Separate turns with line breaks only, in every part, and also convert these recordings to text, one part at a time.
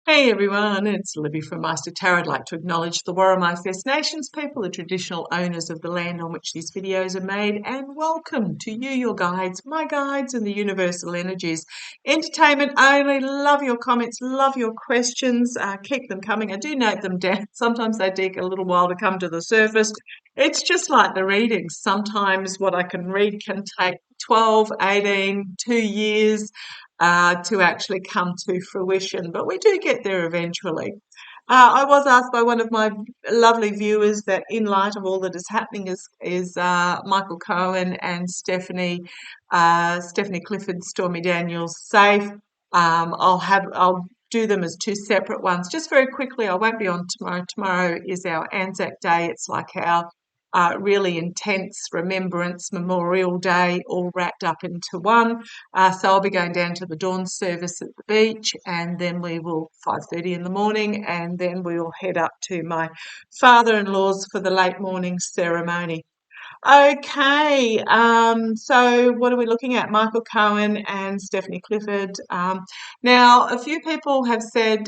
Hey everyone, it's Libby from Meister Tarot. I'd like to acknowledge the Worimi First Nations people, the traditional owners of the land on which these videos are made, and welcome to you, your guides, my guides, and the universal energies. Entertainment only. Love your comments, love your questions. Keep them coming. I do note them down. Sometimes they take a little while to come to the surface. It's just like the readings. Sometimes what I can read can take 12, 18, 2 years to actually come to fruition, but we do get there eventually. I was asked by one of my lovely viewers that, in light of all that is happening, is Michael Cohen and Stephanie Clifford, Stormy Daniels safe? I'll do them as two separate ones. Just very quickly, I won't be on tomorrow. Tomorrow is our Anzac Day. It's like our really intense Remembrance Memorial Day, all wrapped up into one. So I'll be going down to the dawn service at the beach, and then we will 5:30 in the morning, and then we will head up to my father-in-law's for the late morning ceremony. Okay, so what are we looking at? Michael Cohen and Stephanie Clifford. Now, a few people have said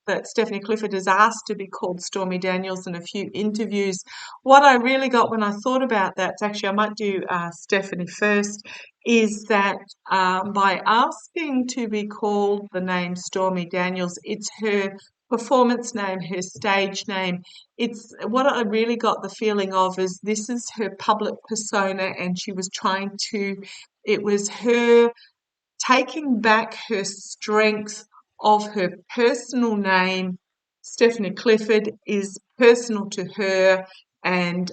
that Stephanie Clifford is asked to be called Stormy Daniels in a few interviews. What I really got when I thought about that, actually, I might do Stephanie first, is that by asking to be called the name Stormy Daniels, it's her performance name, her stage name. It's what I really got the feeling of is this is her public persona, and she was trying to, it was her taking back her strength of her personal name. Stephanie Clifford is personal to her, and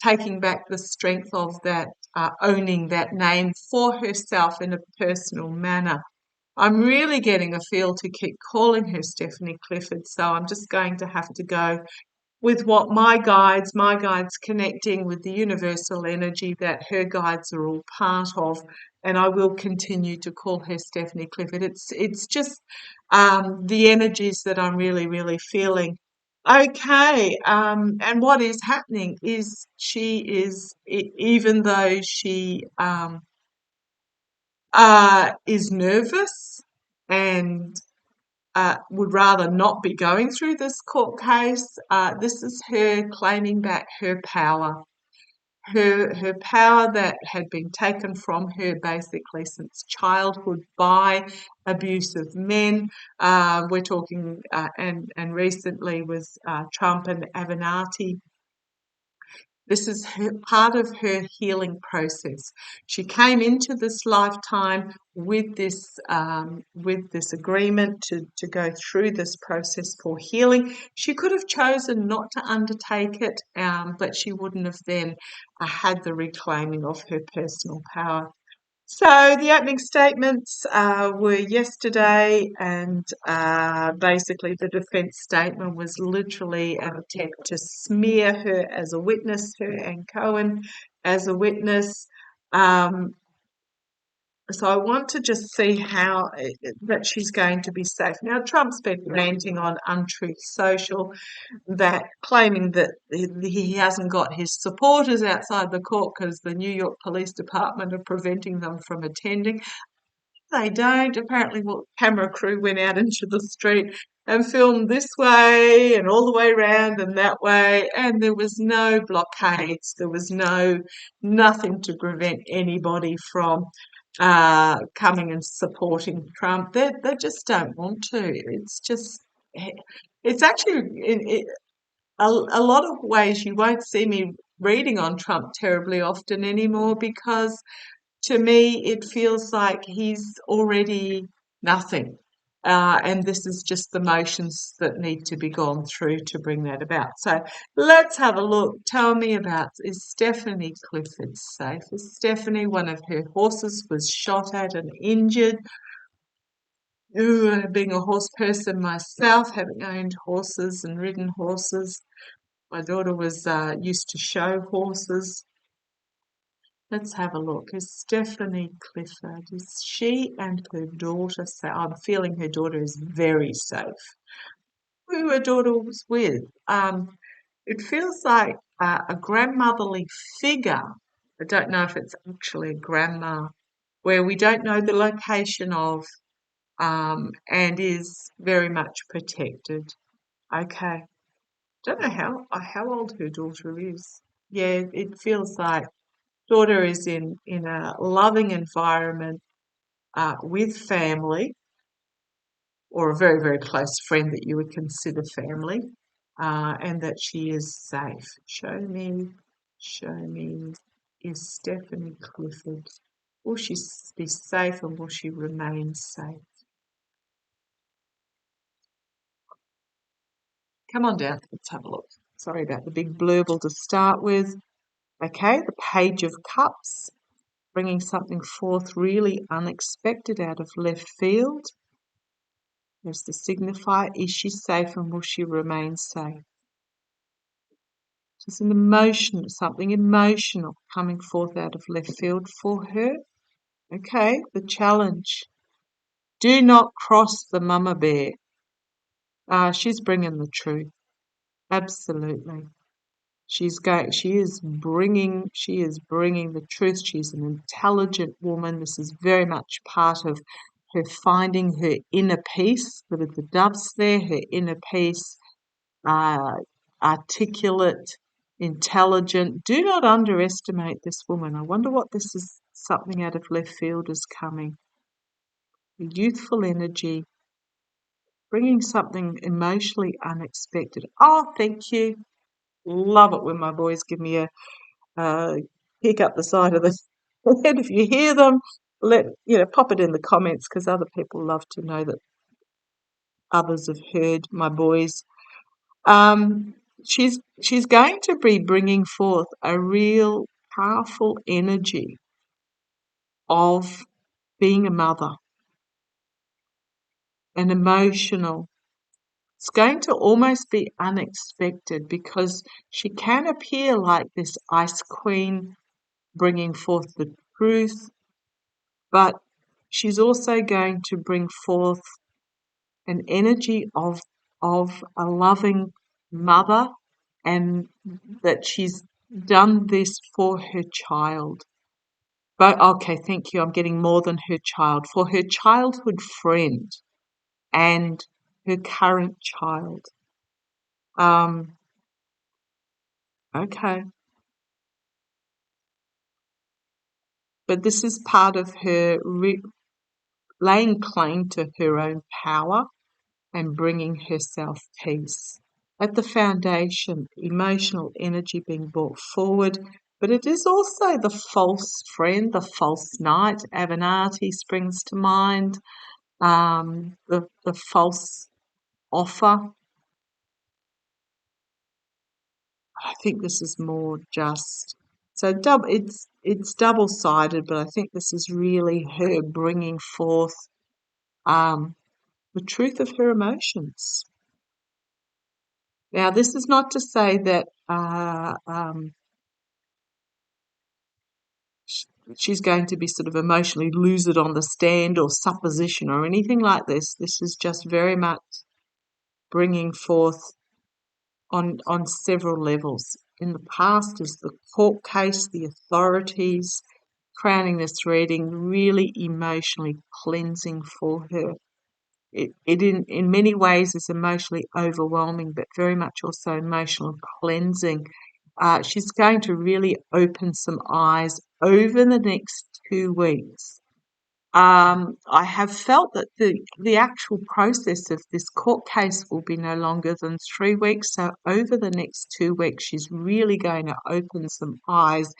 taking back the strength of that, owning that name for herself in a personal manner. I'm really getting a feel to keep calling her Stephanie Clifford, so I'm just going to have to go with what my guides connecting with the universal energy that her guides are all part of, and I will continue to call her Stephanie Clifford. It's just the energies that I'm really feeling. Okay, and what is happening is she is, even though she is nervous and would rather not be going through this court case. This is her claiming back her power, her power that had been taken from her basically since childhood by abusive men. We're talking and recently with Trump and Avenatti. This is part of her healing process. She came into this lifetime with this agreement to go through this process for healing. She could have chosen not to undertake it, but she wouldn't have then had the reclaiming of her personal power. So the opening statements were yesterday, and basically the defence statement was literally an attempt to smear her as a witness, her and Cohen as a witness. So I want to just see how that she's going to be safe. Now, Trump's been ranting on Untruth Social, that claiming that he hasn't got his supporters outside the court because the New York Police Department are preventing them from attending. They don't. Apparently, camera crew went out into the street and filmed this way and all the way around and that way, and there was no blockades. There was nothing to prevent anybody from coming and supporting Trump. They just don't want to. It's just, it's actually a lot of ways you won't see me reading on Trump terribly often anymore, because to me, it feels like he's already nothing. And this is just the motions that need to be gone through to bring that about. So let's have a look. Tell me about, is Stephanie Clifford safe? Is Stephanie, one of her horses was shot at and injured? Ooh, being a horse person myself, having owned horses and ridden horses, my daughter was used to show horses. Let's have a look. Is Stephanie Clifford, is she and her daughter safe? I'm feeling her daughter is very safe. Who her daughter was with? It feels like a grandmotherly figure. I don't know if it's actually a grandma, where we don't know the location of. and is very much protected. Okay. Don't know how old her daughter is. Yeah, it feels like daughter is in a loving environment with family or a very, very close friend that you would consider family, and that she is safe. Show me, is Stephanie Clifford. Will she be safe and will she remain safe? Come on down, let's have a look. Sorry about the big blurble to start with. Okay, the Page of Cups, bringing something forth really unexpected out of left field. There's the signifier, is she safe and will she remain safe? Just an emotion, something emotional coming forth out of left field for her. Okay, the challenge. Do not cross the mama bear. She's bringing the truth. Absolutely. She is bringing the truth. She's an intelligent woman. This is very much part of her finding her inner peace. Look at the doves there, her inner peace, articulate, intelligent. Do not underestimate this woman. I wonder what this is, something out of left field is coming. The youthful energy, bringing something emotionally unexpected. Oh, thank you. Love it when my boys give me a kick up the side of the head. If you hear them, pop it in the comments because other people love to know that others have heard my boys. She's going to be bringing forth a real powerful energy of being a mother, an emotional. It's going to almost be unexpected because she can appear like this ice queen bringing forth the truth, but she's also going to bring forth an energy of a loving mother, and that she's done this for her child. But okay, thank you. I'm getting more than her child, for her childhood friend and her current child. Okay. But this is part of her laying claim to her own power and bringing herself peace. At the foundation, emotional energy being brought forward, but it is also the false friend, the false knight. Avenatti springs to mind, the false offer. I think this is more just so it's double-sided, but I think this is really her bringing forth the truth of her emotions. Now, this is not to say that she's going to be sort of emotionally lucid on the stand or supposition or anything like this. This is just very much bringing forth on several levels. In the past is the court case, the authorities, crowning this reading, really emotionally cleansing for her. It in many ways is emotionally overwhelming, but very much also emotional cleansing. She's going to really open some eyes over the next 2 weeks. I have felt that the actual process of this court case will be no longer than 3 weeks. So over the next 2 weeks, she's really going to open some eyes,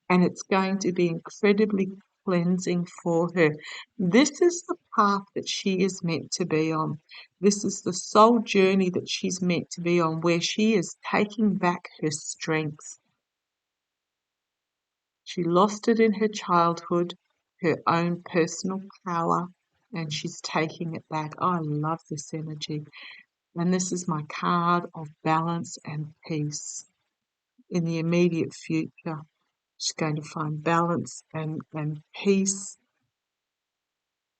and it's going to be incredibly cleansing for her. This is the path that she is meant to be on. This is the soul journey that she's meant to be on, where she is taking back her strength. She lost it in her childhood, her own personal power, and she's taking it back. Oh, I love this energy. And this is my card of balance and peace. In the immediate future, she's going to find balance and peace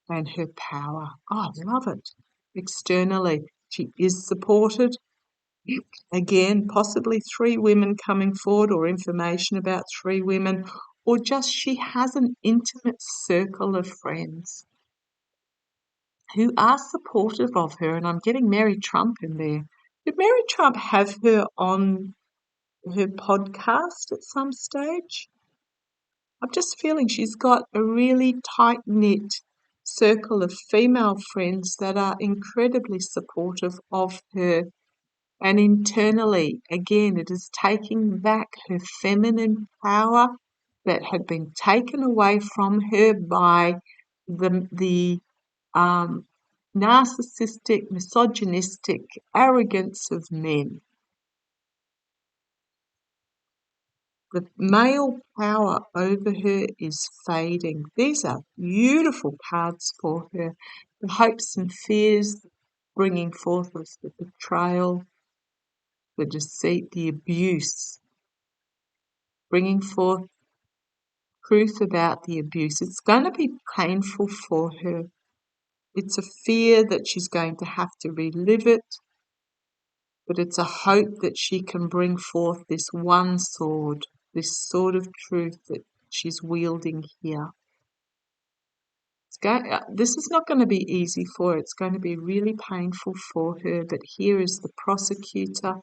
and her power. Oh, I love it. Externally, she is supported. Again, possibly 3 women coming forward, or information about 3 women, or just she has an intimate circle of friends. who are supportive of her, and I'm getting Mary Trump in there. Did Mary Trump have her on her podcast at some stage? I'm just feeling she's got a really tight-knit circle of female friends that are incredibly supportive of her. And internally, again, it is taking back her feminine power that had been taken away from her by the narcissistic, misogynistic arrogance of men. The male power over her is fading. These are beautiful cards for her. The hopes and fears bringing forth of the betrayal, the deceit, the abuse, bringing forth truth about the abuse. It's going to be painful for her. It's a fear that she's going to have to relive it, but it's a hope that she can bring forth this one sword, this sword of truth that she's wielding here. This is not going to be easy for her. It's going to be really painful for her, but here is the prosecutor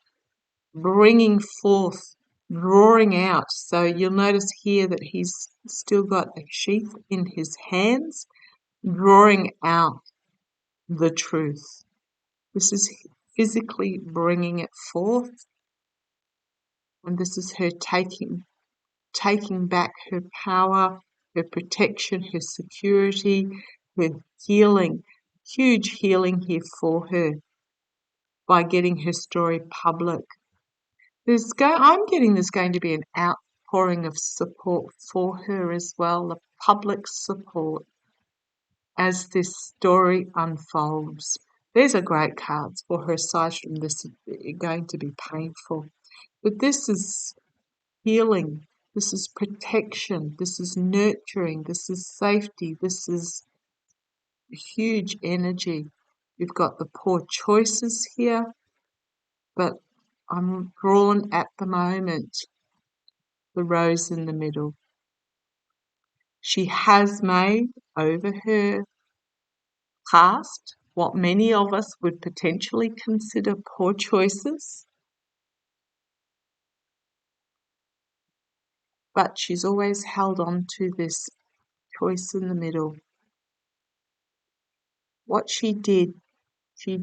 bringing forth, drawing out. So you'll notice here that he's still got a sheath in his hands, drawing out the truth. This is physically bringing it forth, and this is her taking back her power, her protection, her security, her healing. Huge healing here for her by getting her story public. I'm getting there's going to be an outpouring of support for her as well, the public support as this story unfolds. These are great cards for her, aside from this going to be painful. But this is healing, this is protection, this is nurturing, this is safety, this is huge energy. You've got the poor choices here, but I'm drawn at the moment the rose in the middle. She has made over her past what many of us would potentially consider poor choices, but she's always held on to this choice in the middle. What she did to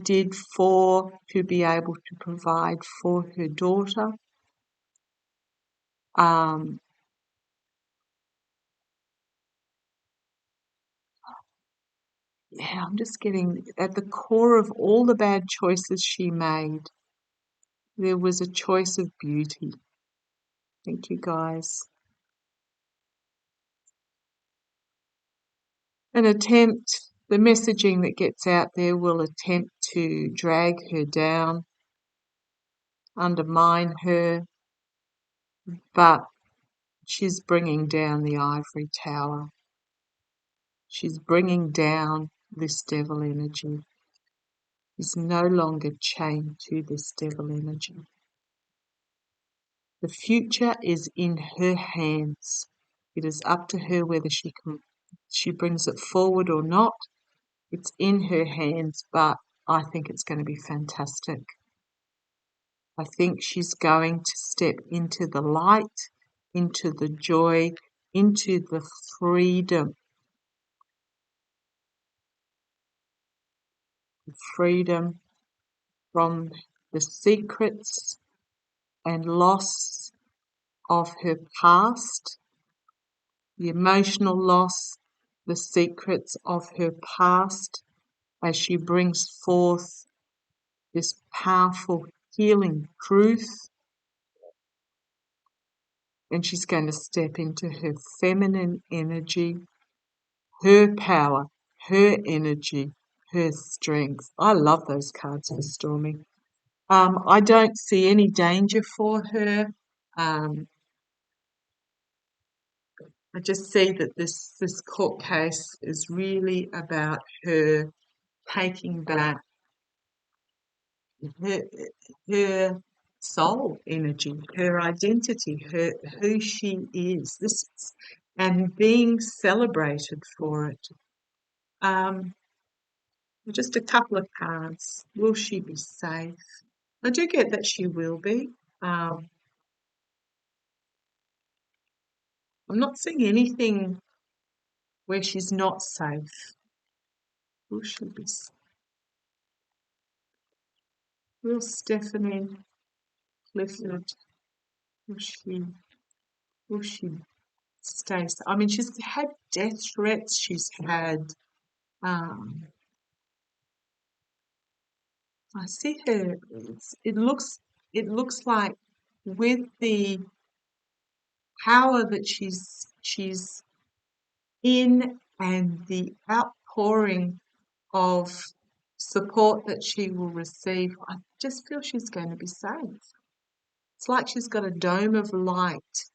be able to provide for her daughter. I'm just getting at the core of all the bad choices she made, there was a choice of beauty. Thank you, guys. The messaging that gets out there will attempt to drag her down, undermine her, but she's bringing down the ivory tower. She's bringing down this devil energy. Is no longer chained to this devil energy. The future is in her hands. It is up to her whether she brings it forward or not. It's in her hands, but I think it's going to be fantastic. I think she's going to step into the light, into the joy, into the freedom. The freedom from the secrets and loss of her past, the emotional loss, the secrets of her past, as she brings forth this powerful healing truth. And she's going to step into her feminine energy, her power, her energy, her strength. I love those cards for Stormy. I don't see any danger for her. I just see that this court case is really about her taking back her soul energy, her identity, who she is. And being celebrated for it. Just a couple of cards. Will she be safe? I do get that she will be. Um, I'm not seeing anything where she's not safe. Will she be safe? Will Stephanie Clifford, will she, will she stay safe? I mean, she's had death threats. She's had, I see her, it looks like with the power that she's in and the outpouring of support that she will receive, I just feel she's going to be safe. It's like she's got a dome of light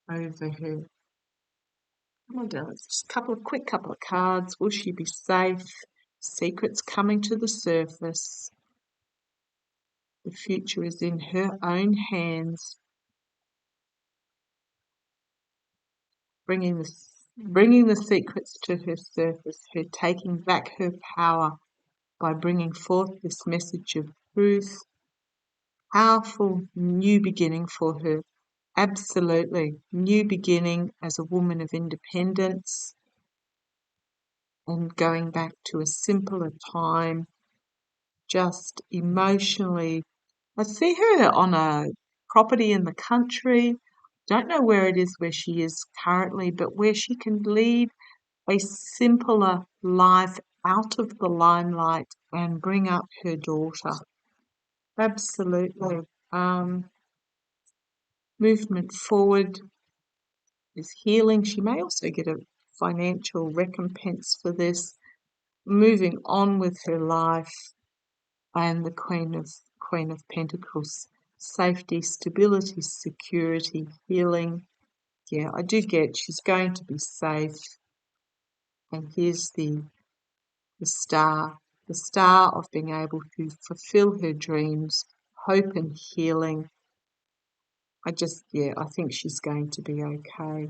over her. Come on, Dallas, just a couple of cards. Will she be safe? Secrets coming to the surface. The future is in her own hands. Bringing the secrets to her surface, her taking back her power by bringing forth this message of truth. Powerful new beginning for her. Absolutely. New beginning as a woman of independence and going back to a simpler time, just emotionally. I see her on a property in the country. Don't know where it is where she is currently, but where she can lead a simpler life out of the limelight and bring up her daughter. Absolutely. Movement forward is healing. She may also get a financial recompense for this. Moving on with her life, and the Queen of Pentacles. Safety, stability, security, healing. Yeah, I do get she's going to be safe. And here's the star of being able to fulfill her dreams, hope and healing. I think she's going to be okay.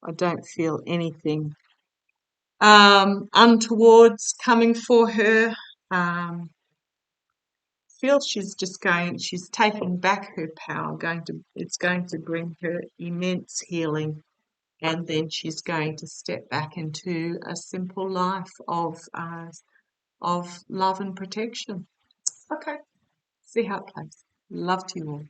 I don't feel anything untowards coming for her. Feel she's taking back her power, it's going to bring her immense healing, and then she's going to step back into a simple life of love and protection. Okay, see how it plays. Love to you all.